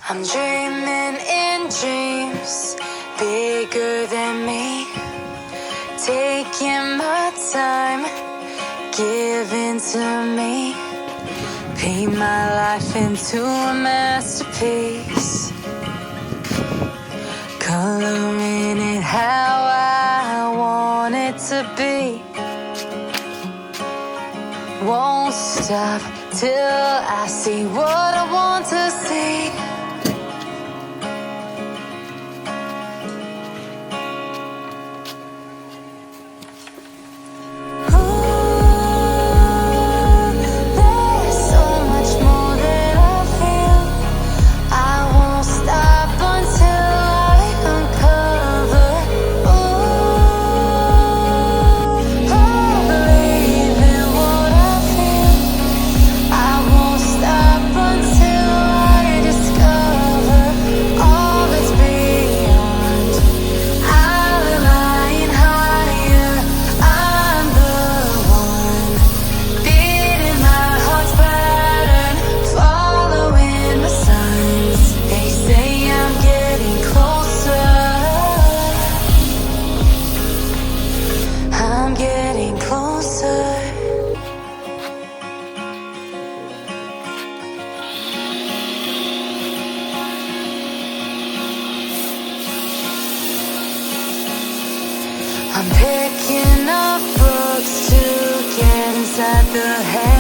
I'm dreaming in dreams bigger than me, taking my time, giving to me, paint my life into a masterpiece, coloring it how I want it to be. Won't stop till I see what I want to see. I'm picking up books to get inside the head.